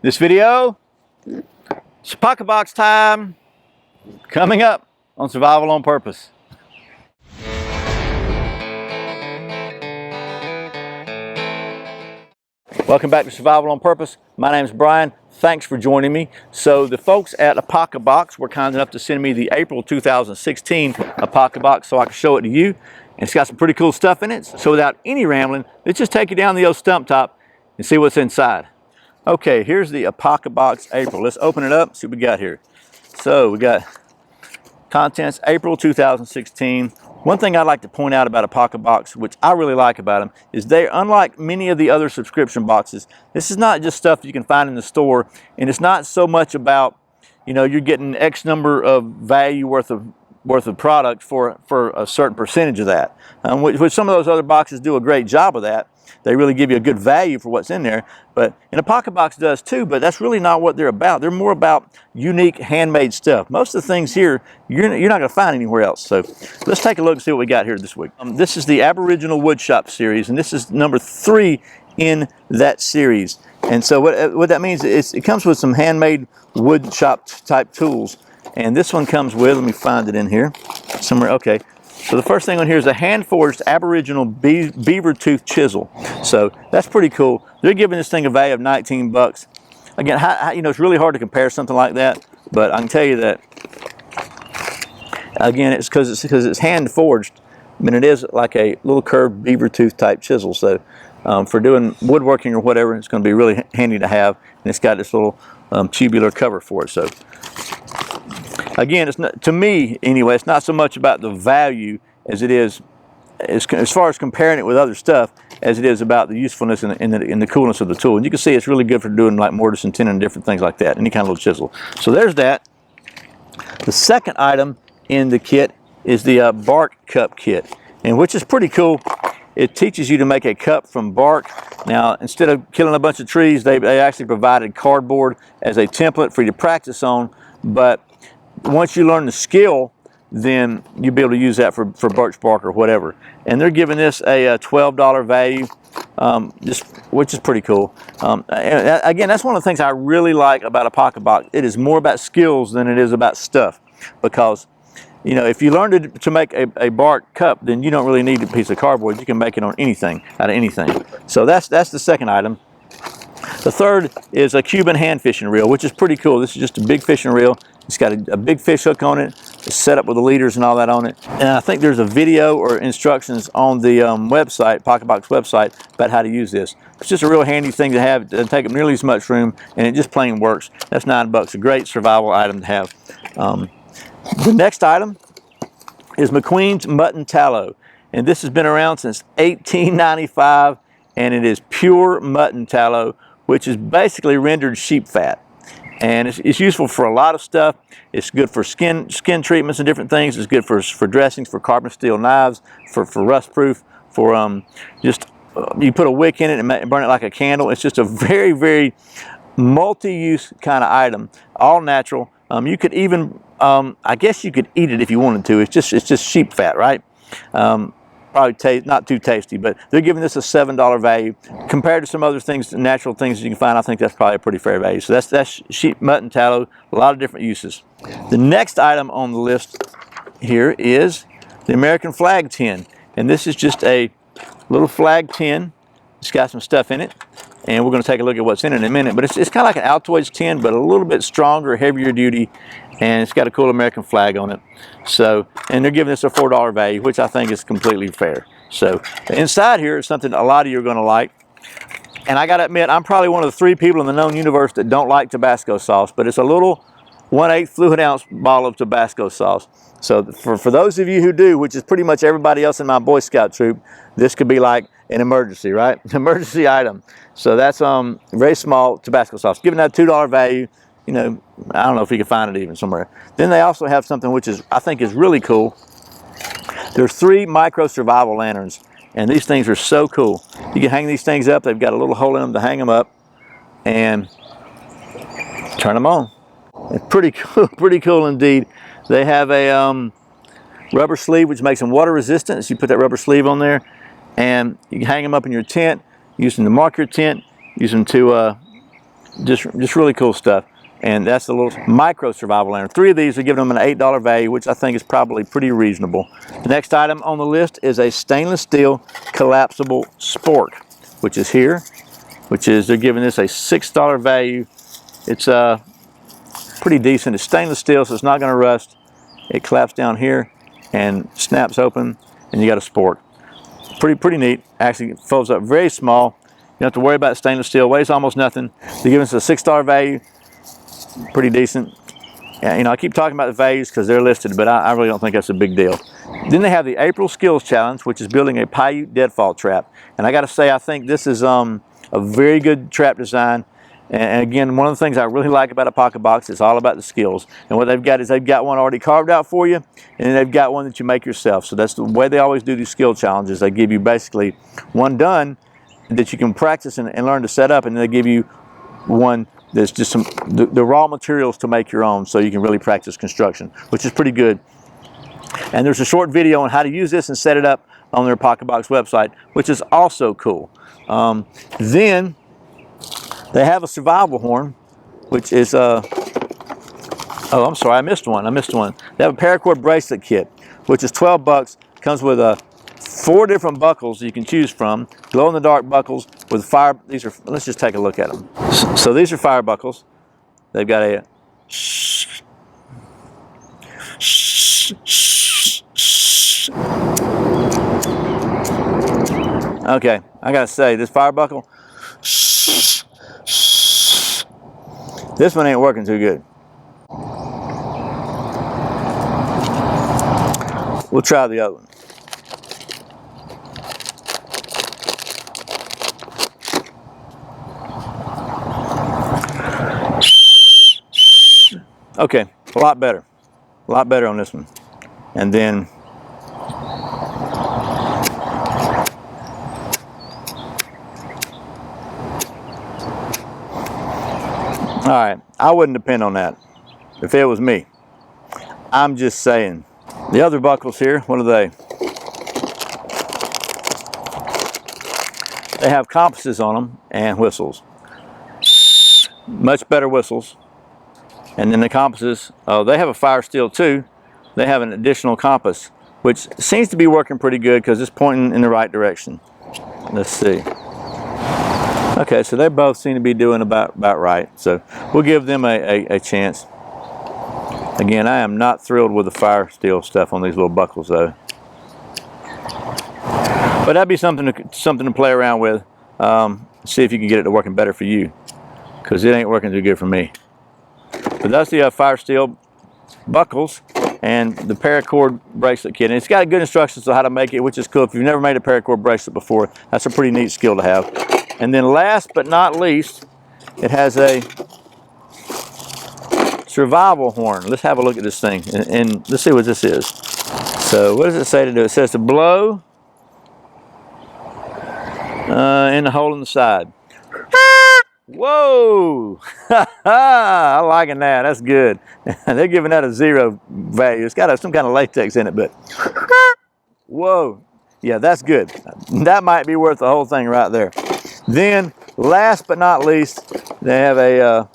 This video, it's Apocabox time, coming up on Survival on Purpose. Welcome back to Survival on Purpose. My name is Brian. Thanks for joining me. So the folks at Apocabox were kind enough to send me the April 2016 Apocabox so I can show it to you. And it's got some pretty cool stuff in it. So without any rambling, let's just take you down the old stump top and see what's inside. Okay, here's the Apocabox April. Let's open it up, see what we got here. So we got contents April 2016. One thing I'd like to point out about Apocabox, which I really like about them, is they're unlike many of the other subscription boxes. This is not just stuff you can find in the store, and it's not so much about, you know, you're getting X number of value worth of product for a certain percentage of that. Which some of those other boxes do a great job of that. They really give you a good value for what's in there, and Apocabox does too, but that's really not what they're about. They're more about unique handmade stuff. Most of the things here, you're not going to find anywhere else. So let's take a look and see what we got here this week. This is the Aboriginal Woodshop series, and this is number 3 in that series. And so what that means is it comes with some handmade woodshop type tools. And this one comes with, let me find it in here somewhere. Okay. So the first thing on here is a hand-forged Aboriginal beaver tooth chisel. So that's pretty cool. They're giving this thing a value of 19 bucks. Again, you know, it's really hard to compare something like that, but I can tell you that, again, it's because it's hand-forged. I mean, it is like a little curved beaver tooth type chisel. So for doing woodworking or whatever, it's going to be really handy to have. And it's got this little tubular cover for it. So again, it's not, to me anyway, it's not so much about the value as it is, as far as comparing it with other stuff, as it is about the usefulness and the coolness of the tool. And you can see it's really good for doing like mortise and tenon and different things like that, any kind of little chisel. So there's that. The second item in the kit is the bark cup kit, and which is pretty cool. It teaches you to make a cup from bark. Now, instead of killing a bunch of trees, they actually provided cardboard as a template for you to practice on, but once you learn the skill, then you'll be able to use that for birch bark or whatever. And they're giving this a $12 value, which is pretty cool. Again, that's one of the things I really like about Apocabox. It is more about skills than it is about stuff, because, you know, if you learn to make a bark cup, then you don't really need a piece of cardboard. You can make it on anything, out of anything. So that's the second item. The third is a Cuban hand fishing reel, which is pretty cool. This is just a big fishing reel. It's got a big fish hook on it. It's set up with the leaders and all that on it. And I think there's a video or instructions on the website, Apocabox website, about how to use this. It's just a real handy thing to have. It doesn't take up nearly as much room, and it just plain works. That's $9. A great survival item to have. The next item is McQueen's Mutton Tallow. And this has been around since 1895, and it is pure mutton tallow, which is basically rendered sheep fat. And it's useful for a lot of stuff. It's good for skin treatments and different things. It's good for dressings, for carbon steel knives, for rust proof, for you put a wick in it and burn it like a candle. It's just a very, very multi-use kind of item, all natural. You could even, I guess you could eat it if you wanted to. It's just sheep fat, right? Probably not too tasty, but they're giving this a $7 value. Compared to some other things, natural things you can find, I think that's probably a pretty fair value. So that's sheep mutton tallow, a lot of different uses. The next item on the list here is the American flag tin. And this is just a little flag tin. It's got some stuff in it, and we're going to take a look at what's in it in a minute. But it's kind of like an Altoids tin, but a little bit stronger, heavier duty, and it's got a cool American flag on it. So, and they're giving us a $4 value, which I think is completely fair. So inside here is something a lot of you are going to like. And I got to admit, I'm probably one of the 3 people in the known universe that don't like Tabasco sauce, but it's a little 1/8 fluid ounce bottle of Tabasco sauce. So for those of you who do, which is pretty much everybody else in my Boy Scout troop, this could be like an emergency, right? Emergency item. So that's very small Tabasco sauce. Giving that a $2 value. You know, I don't know if you can find it even somewhere. Then they also have something which I think is really cool. There's 3 micro survival lanterns, and these things are so cool. You can hang these things up. They've got a little hole in them to hang them up and turn them on. It's pretty cool indeed. They have a rubber sleeve which makes them water resistant. So you put that rubber sleeve on there, and you can hang them up in your tent, use them to mark your tent, use them to just really cool stuff. And that's the little micro survival lantern. 3 of these are giving them an $8 value, which I think is probably pretty reasonable. The next item on the list is a stainless steel collapsible spork, which is here, they're giving this a $6 value. It's pretty decent. It's stainless steel, so it's not going to rust. It claps down here and snaps open, and you got a spork. Pretty neat. Actually, it folds up very small. You don't have to worry about stainless steel. Weighs almost nothing. They're giving us a $6 value. Pretty decent. Yeah, you know, I keep talking about the values because they're listed, but I really don't think that's a big deal. Then they have the April Skills Challenge, which is building a Paiute deadfall trap. And I got to say, I think this is a very good trap design. And again, one of the things I really like about Apocabox is all about the skills. And what they've got is they've got one already carved out for you, and then they've got one that you make yourself. So that's the way they always do these skill challenges. They give you basically one done that you can practice and learn to set up, and then they give you one that's just the raw materials to make your own, so you can really practice construction, which is pretty good. And there's a short video on how to use this and set it up on their Apocabox website, which is also cool. Then they have a survival horn, which is oh, I'm sorry, I missed one. They have a Paracord Bracelet Kit, which is 12 bucks. Comes with 4 different buckles you can choose from. Glow-in-the-dark buckles with fire. These are. Let's just take a look at them. So these are fire buckles. They've got a. Okay, I gotta say, this fire buckle. This one ain't working too good. We'll try the other one. Okay, a lot better on this one. And then all right, I wouldn't depend on that if it was me. I'm just saying. The other buckles here, what are they? They have compasses on them and whistles. Much better whistles. And then the compasses, they have a fire steel too. They have an additional compass, which seems to be working pretty good because it's pointing in the right direction. Let's see. Okay, so they both seem to be doing about right. So we'll give them a chance. Again, I am not thrilled with the fire steel stuff on these little buckles though. But that'd be something to play around with. See if you can get it to working better for you, because it ain't working too good for me. But that's the fire steel buckles and the Paracord Bracelet Kit. And it's got good instructions on how to make it, which is cool. If you've never made a Paracord bracelet before, that's a pretty neat skill to have. And then last but not least, it has a survival horn. Let's have a look at this thing and let's see what this is. So what does it say to do? It says to blow in the hole in the side. Whoa! I'm liking that. That's good. They're giving that a 0 value. It's got some kind of latex in it, but whoa! Yeah, that's good. That might be worth the whole thing right there. Then, last but not least, they have a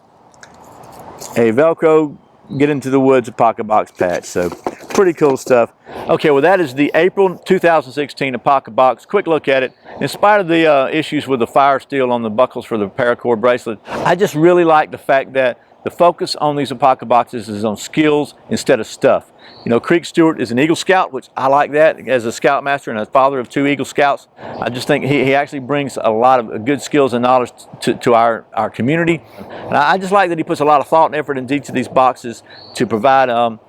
Velcro Get Into the Woods Apocabox patch. So, pretty cool stuff. Okay, well, that is the April 2016 Apocabox. Quick look at it. In spite of the issues with the fire steel on the buckles for the Paracord bracelet, I just really like the fact that the focus on these Apocaboxes is on skills instead of stuff. You know, Creek Stewart is an Eagle Scout, which I like that as a Scoutmaster and a father of 2 Eagle Scouts. I just think he actually brings a lot of good skills and knowledge to our community. And I just like that he puts a lot of thought and effort into each of these boxes to provide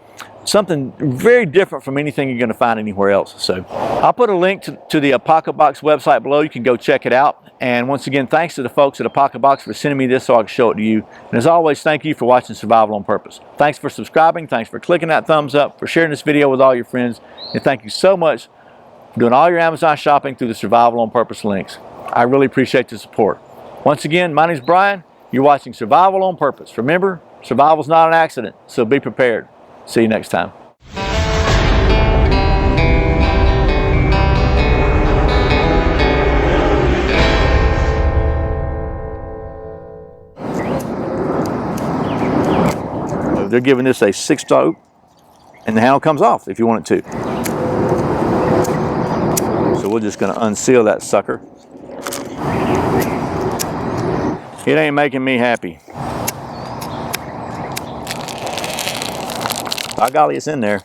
something very different from anything you're going to find anywhere else. So I'll put a link to the Apocabox website below. You can go check it out. And once again, thanks to the folks at Apocabox for sending me this so I can show it to you. And as always, thank you for watching Survival on Purpose. Thanks for subscribing. Thanks for clicking that thumbs up, for sharing this video with all your friends. And thank you so much for doing all your Amazon shopping through the Survival on Purpose links. I really appreciate the support. Once again, my name's Brian. You're watching Survival on Purpose. Remember, survival's not an accident, so be prepared. See you next time. they're giving this a 6-star, and the handle comes off if you want it to. So we're just going to unseal that sucker. It ain't making me happy. By golly, it's in there.